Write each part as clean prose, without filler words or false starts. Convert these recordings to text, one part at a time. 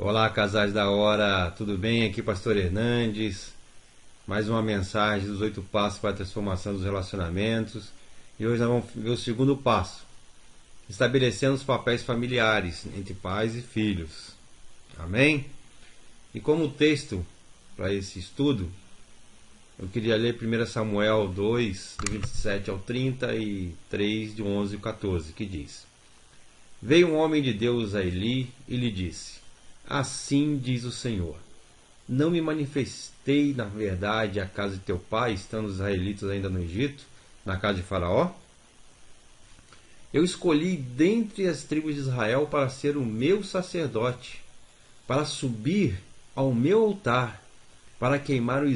Olá, casais da hora, tudo bem? Aqui Pastor Hernandes, mais uma mensagem dos 8 passos para a transformação dos relacionamentos. E hoje nós vamos ver o segundo passo, estabelecendo os papéis familiares entre pais e filhos. Amém? E como texto para esse estudo, eu queria ler 1 Samuel 2, do 27 ao 30 e 3, de 11 ao 14, que diz: Veio um homem de Deus a Eli e lhe disse: Assim diz o Senhor: Não me manifestei na verdade à casa de teu pai, estando os israelitas ainda no Egito, na casa de Faraó? Eu escolhi dentre as tribos de Israel para ser o meu sacerdote, para subir ao meu altar, para queimar o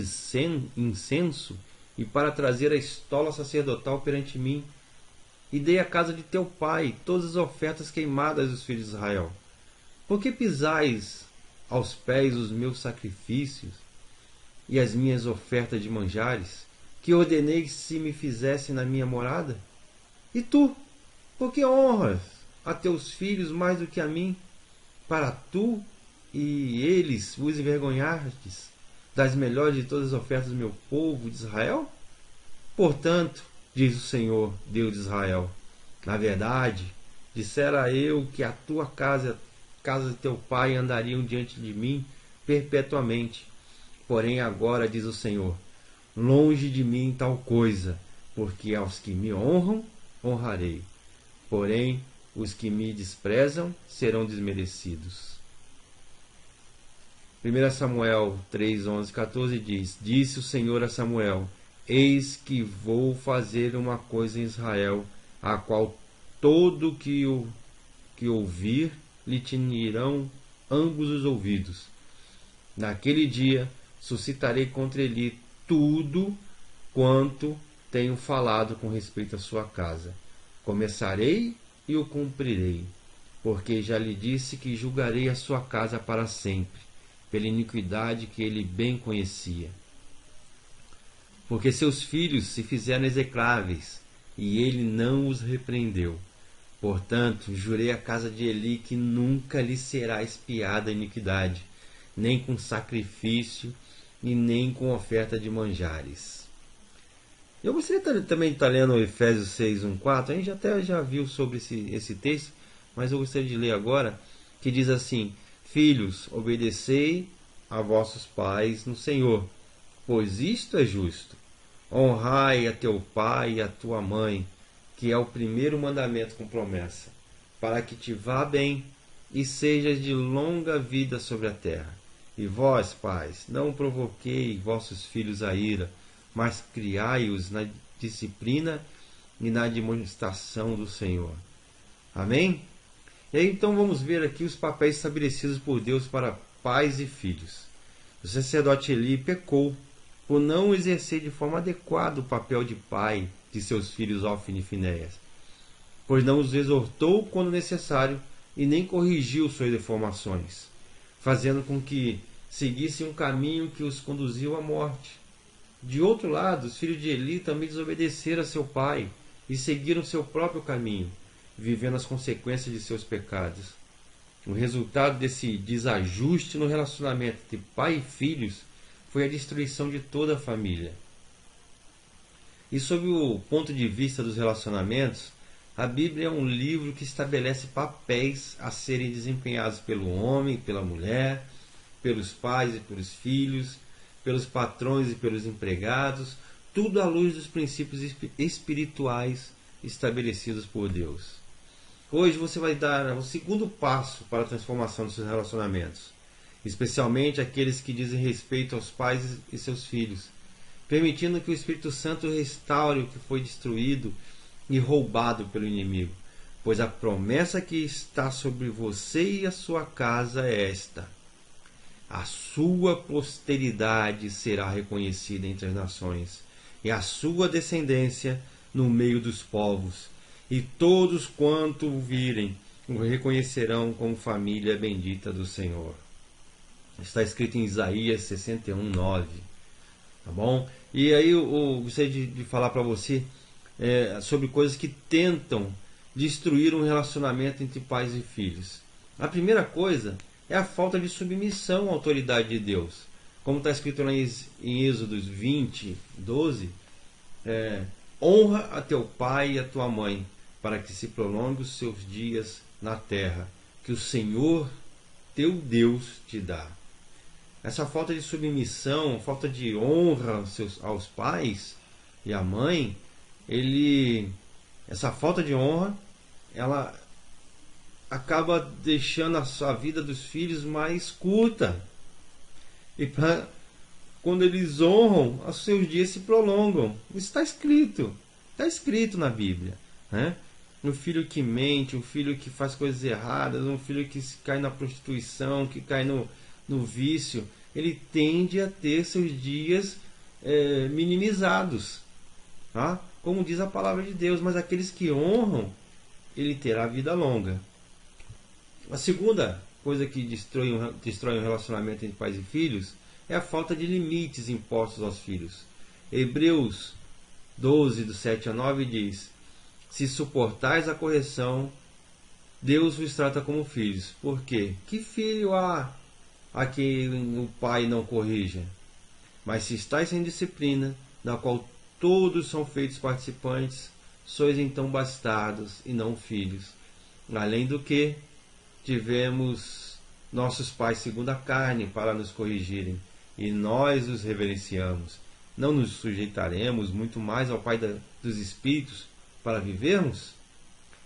incenso e para trazer a estola sacerdotal perante mim. E dei à casa de teu pai todas as ofertas queimadas dos filhos de Israel. Por que pisais aos pés os meus sacrifícios e as minhas ofertas de manjares, que ordenei que se me fizessem na minha morada? E tu, por que honras a teus filhos mais do que a mim, para tu e eles vos envergonhardes das melhores de todas as ofertas do meu povo de Israel? Portanto, diz o Senhor, Deus de Israel, na verdade, dissera eu que a tua casa de teu pai andariam diante de mim perpetuamente. Porém agora, diz o Senhor, longe de mim tal coisa, porque aos que me honram, honrarei. Porém, os que me desprezam serão desmerecidos. 1 Samuel 3, 11, 14 diz: Disse o Senhor a Samuel: Eis que vou fazer uma coisa em Israel, a qual todo que ouvir lhe tinirão ambos os ouvidos. Naquele dia suscitarei contra ele tudo quanto tenho falado com respeito à sua casa. Começarei e o cumprirei, porque já lhe disse que julgarei a sua casa para sempre, pela iniquidade que ele bem conhecia. Porque seus filhos se fizeram execráveis, e ele não os repreendeu. Portanto, jurei à casa de Eli que nunca lhe será expiada a iniquidade, nem com sacrifício, e nem com oferta de manjares. Eu gostaria também de estar lendo Efésios 6, 1, 4. A gente até já viu sobre esse texto, mas eu gostaria de ler agora, que diz assim: Filhos, obedecei a vossos pais no Senhor, pois isto é justo. Honrai a teu pai e a tua mãe, que é o primeiro mandamento com promessa, para que te vá bem e sejas de longa vida sobre a terra. E vós, pais, não provoquei vossos filhos a ira, mas criai-os na disciplina e na admoestação do Senhor. Amém? E aí então vamos ver aqui os papéis estabelecidos por Deus para pais e filhos. O sacerdote Eli pecou por não exercer de forma adequada o papel de pai de seus filhos Hofni e Finéias, pois não os exortou quando necessário e nem corrigiu suas deformações, fazendo com que seguissem um caminho que os conduziu à morte. De outro lado, os filhos de Eli também desobedeceram a seu pai e seguiram seu próprio caminho, vivendo as consequências de seus pecados. O resultado desse desajuste no relacionamento entre pai e filhos foi a destruição de toda a família. E sob o ponto de vista dos relacionamentos, a Bíblia é um livro que estabelece papéis a serem desempenhados pelo homem e pela mulher, pelos pais e pelos filhos, pelos patrões e pelos empregados, tudo à luz dos princípios espirituais estabelecidos por Deus. Hoje você vai dar o segundo passo para a transformação dos seus relacionamentos, especialmente aqueles que dizem respeito aos pais e seus filhos, permitindo que o Espírito Santo restaure o que foi destruído e roubado pelo inimigo, pois a promessa que está sobre você e a sua casa é esta: a sua posteridade será reconhecida entre as nações, e a sua descendência no meio dos povos, e todos quanto o virem o reconhecerão como família bendita do Senhor. Está escrito em Isaías 61, 9. Tá bom? E aí eu gostaria de falar para você sobre coisas que tentam destruir um relacionamento entre pais e filhos. A primeira coisa é a falta de submissão à autoridade de Deus. Como está escrito lá em Êxodo 20, 12, honra a teu pai e a tua mãe, para que se prolongue os seus dias na terra, que o Senhor teu Deus te dá. Essa falta de submissão, falta de honra aos pais e à mãe, essa falta de honra, ela acaba deixando a sua vida dos filhos mais curta. E quando eles honram, os seus dias se prolongam. Isso está escrito na Bíblia, né? Um filho que mente, um filho que faz coisas erradas, um filho que cai na prostituição, que cai no vício, ele tende a ter seus dias minimizados, tá? Como diz a palavra de Deus. Mas aqueles que honram, ele terá vida longa. A segunda coisa que destrói um relacionamento entre pais e filhos é a falta de limites impostos aos filhos. Hebreus 12, do 7 a 9 diz: se suportais a correção, Deus vos trata como filhos. Por quê? Que filho há a quem o pai não corrija? Mas se estáis sem disciplina, da qual todos são feitos participantes, sois então bastardos e não filhos. Além do que, tivemos nossos pais segundo a carne para nos corrigirem, e nós os reverenciamos. Não nos sujeitaremos muito mais ao Pai dos Espíritos para vivermos?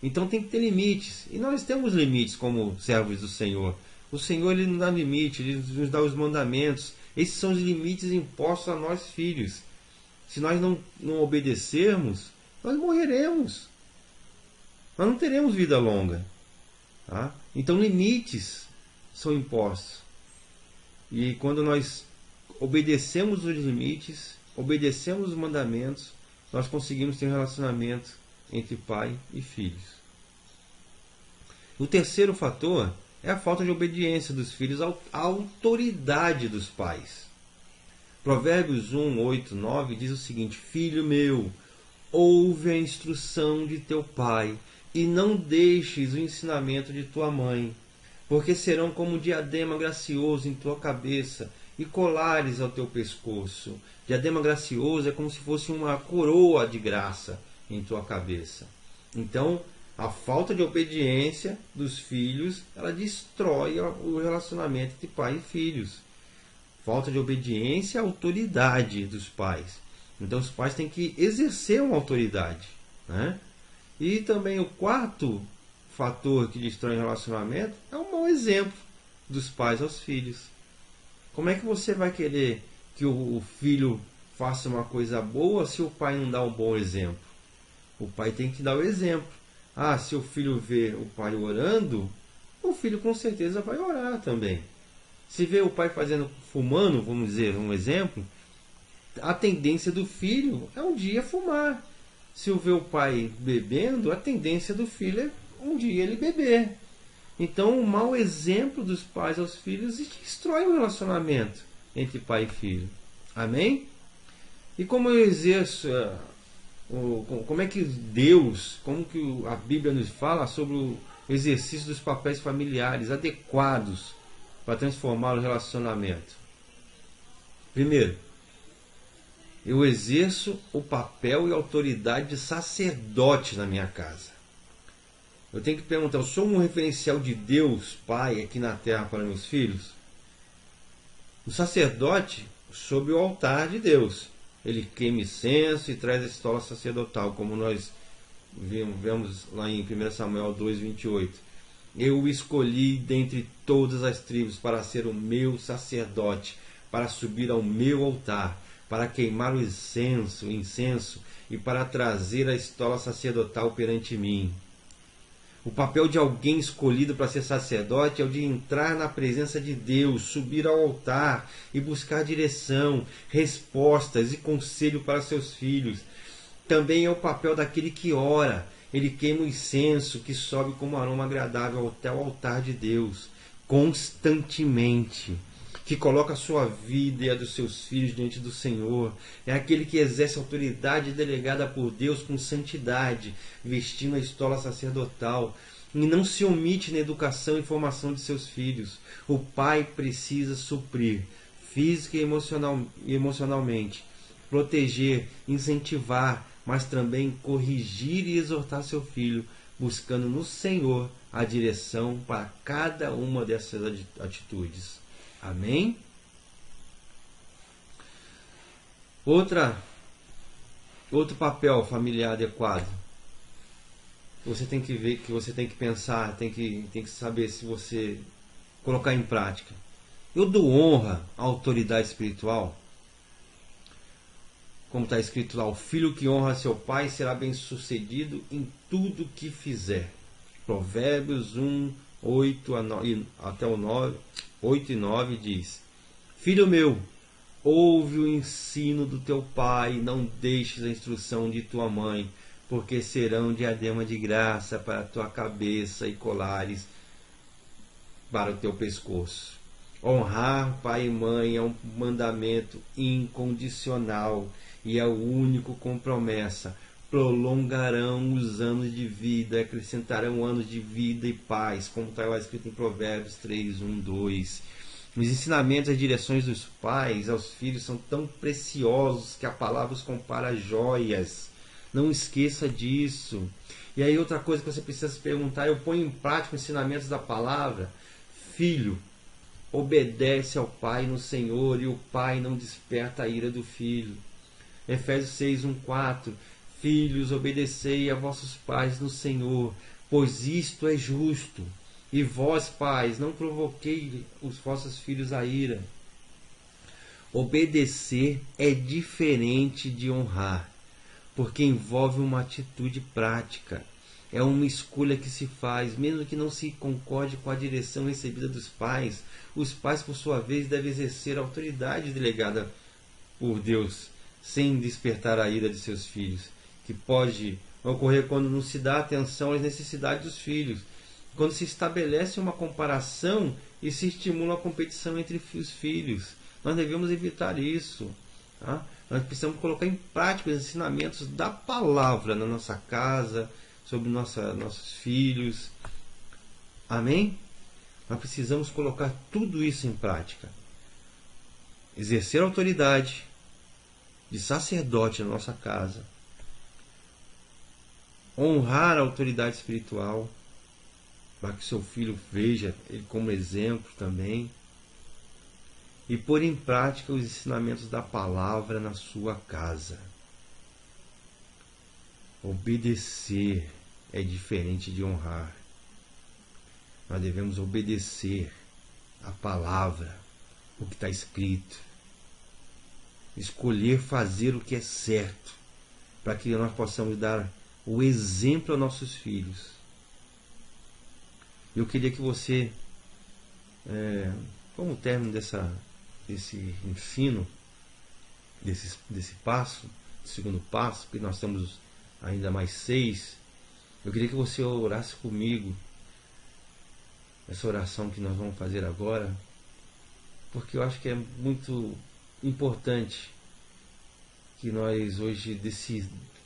Então tem que ter limites. E nós temos limites como servos do Senhor. O Senhor, ele nos dá limite, ele nos dá os mandamentos. Esses são os limites impostos a nós filhos. Se nós não obedecermos, nós morreremos. Nós não teremos vida longa. Tá? Então limites são impostos. E quando nós obedecemos os limites, obedecemos os mandamentos, nós conseguimos ter um relacionamento entre pai e filhos. O terceiro fator é a falta de obediência dos filhos à autoridade dos pais. Provérbios 1, 8, 9 diz o seguinte: filho meu, ouve a instrução de teu pai e não deixes o ensinamento de tua mãe, porque serão como um diadema gracioso em tua cabeça e colares ao teu pescoço. Diadema gracioso é como se fosse uma coroa de graça em tua cabeça. Então, a falta de obediência dos filhos, ela destrói o relacionamento entre pai e filhos. Falta de obediência à autoridade dos pais. Então, os pais têm que exercer uma autoridade, né? E também o quarto fator que destrói o relacionamento é o mau exemplo dos pais aos filhos. Como é que você vai querer que o filho faça uma coisa boa se o pai não dá um bom exemplo? O pai tem que dar o exemplo. Se o filho vê o pai orando, o filho com certeza vai orar também. Se vê o pai fumando, vamos dizer, um exemplo, a tendência do filho é um dia fumar. Se vê o pai bebendo, a tendência do filho é um dia ele beber. Então, o mau exemplo dos pais aos filhos destrói o relacionamento entre pai e filho. Amém? E como eu exerço, como é que Deus, como que a Bíblia nos fala sobre o exercício dos papéis familiares adequados para transformar o relacionamento? Primeiro, eu exerço o papel e a autoridade de sacerdote na minha casa. Eu tenho que perguntar: eu sou um referencial de Deus, Pai, aqui na terra para meus filhos? O sacerdote, sob o altar de Deus, ele queima incenso e traz a estola sacerdotal, como nós vemos lá em 1 Samuel 2:28. Eu o escolhi dentre todas as tribos para ser o meu sacerdote, para subir ao meu altar, para queimar o incenso e para trazer a estola sacerdotal perante mim. O papel de alguém escolhido para ser sacerdote é o de entrar na presença de Deus, subir ao altar e buscar direção, respostas e conselho para seus filhos. Também é o papel daquele que ora. Ele queima o incenso que sobe como aroma agradável até o altar de Deus, constantemente, que coloca a sua vida e a dos seus filhos diante do Senhor. É aquele que exerce a autoridade delegada por Deus com santidade, vestindo a estola sacerdotal. e não se omite na educação e formação de seus filhos. O pai precisa suprir física e emocionalmente, proteger, incentivar, mas também corrigir e exortar seu filho, buscando no Senhor a direção para cada uma dessas atitudes. Amém? Outro papel familiar adequado. Você tem que ver, que você tem que pensar, tem que saber se você colocar em prática. Eu dou honra à autoridade espiritual. Como está escrito lá, o filho que honra seu pai será bem sucedido em tudo que fizer. Provérbios 1, 8 até o 9, 8 e 9 diz: Filho meu, ouve o ensino do teu pai, não deixes a instrução de tua mãe, porque serão diadema de graça para a tua cabeça e colares para o teu pescoço. Honrar pai e mãe é um mandamento incondicional e é o único com promessa. Prolongarão os anos de vida, acrescentarão anos de vida e paz, como está lá escrito em Provérbios 3, 1, 2. Os ensinamentos e as direções dos pais aos filhos são tão preciosos que a palavra os compara a joias. Não esqueça disso. E aí outra coisa que você precisa se perguntar, eu ponho em prática os ensinamentos da palavra? Filho, obedece ao pai no Senhor, e o pai não desperta a ira do filho. Efésios 6, 1, 4. Filhos, obedecei a vossos pais no Senhor, pois isto é justo. E vós, pais, não provoquei os vossos filhos a ira. Obedecer é diferente de honrar, porque envolve uma atitude prática. É uma escolha que se faz, mesmo que não se concorde com a direção recebida dos pais. Os pais, por sua vez, devem exercer a autoridade delegada por Deus, sem despertar a ira de seus filhos, que pode ocorrer quando não se dá atenção às necessidades dos filhos, quando se estabelece uma comparação e se estimula a competição entre os filhos. Nós devemos evitar isso. Tá? Nós precisamos colocar em prática os ensinamentos da palavra na nossa casa, sobre nossos filhos. Amém? Nós precisamos colocar tudo isso em prática. Exercer a autoridade de sacerdote na nossa casa. Honrar a autoridade espiritual, para que seu filho veja ele como exemplo também. E pôr em prática os ensinamentos da palavra na sua casa. Obedecer é diferente de honrar. Nós devemos obedecer a palavra, o que está escrito. Escolher fazer o que é certo, para que nós possamos dar o exemplo aos nossos filhos. Eu queria que você, como término desse ensino, desse passo, segundo passo, porque nós temos ainda mais 6, eu queria que você orasse comigo essa oração que nós vamos fazer agora, porque eu acho que é muito importante que nós hoje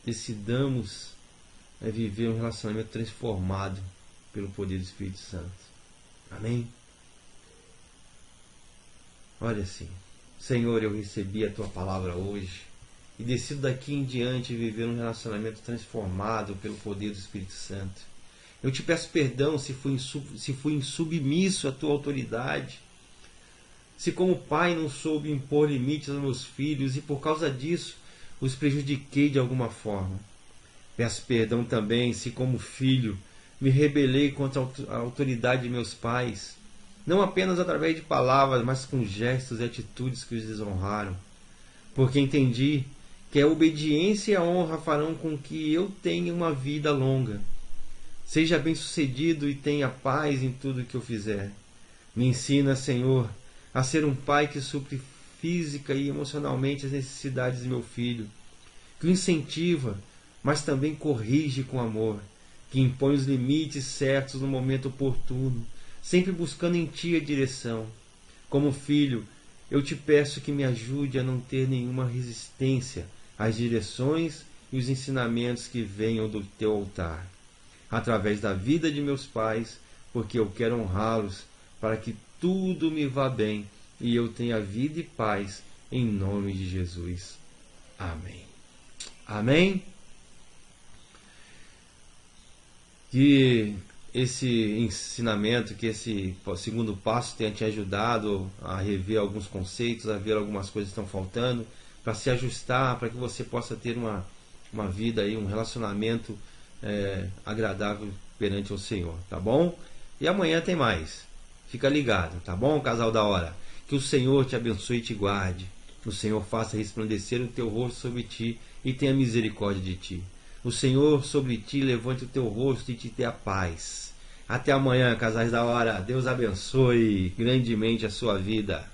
decidamos viver um relacionamento transformado pelo poder do Espírito Santo. Amém? Olha assim, Senhor, eu recebi a Tua palavra hoje e decido daqui em diante viver um relacionamento transformado pelo poder do Espírito Santo. Eu te peço perdão se fui insubmisso à Tua autoridade, se como pai não soube impor limites aos meus filhos e por causa disso os prejudiquei de alguma forma. Peço perdão também se como filho me rebelei contra a autoridade de meus pais, não apenas através de palavras, mas com gestos e atitudes que os desonraram, porque entendi que a obediência e a honra farão com que eu tenha uma vida longa. Seja bem-sucedido e tenha paz em tudo que eu fizer. Me ensina, Senhor, a ser um pai que supre física e emocionalmente as necessidades de meu filho, que o incentiva, mas também corrige com amor, que impõe os limites certos no momento oportuno, sempre buscando em Ti a direção. Como filho, eu te peço que me ajude a não ter nenhuma resistência às direções e os ensinamentos que venham do Teu altar. através da vida de meus pais, porque eu quero honrá-los, para que tudo me vá bem e eu tenha vida e paz, em nome de Jesus. Amém. Amém? Que esse ensinamento, que esse segundo passo tenha te ajudado a rever alguns conceitos, a ver algumas coisas que estão faltando, para se ajustar, para que você possa ter uma vida aí, um relacionamento agradável perante o Senhor, tá bom? E amanhã tem mais. Fica ligado, tá bom, casal da hora? Que o Senhor te abençoe e te guarde. O Senhor faça resplandecer o teu rosto sobre ti e tenha misericórdia de ti. O Senhor sobre ti levante o teu rosto e te dê a paz. Até amanhã, casais da hora. Deus abençoe grandemente a sua vida.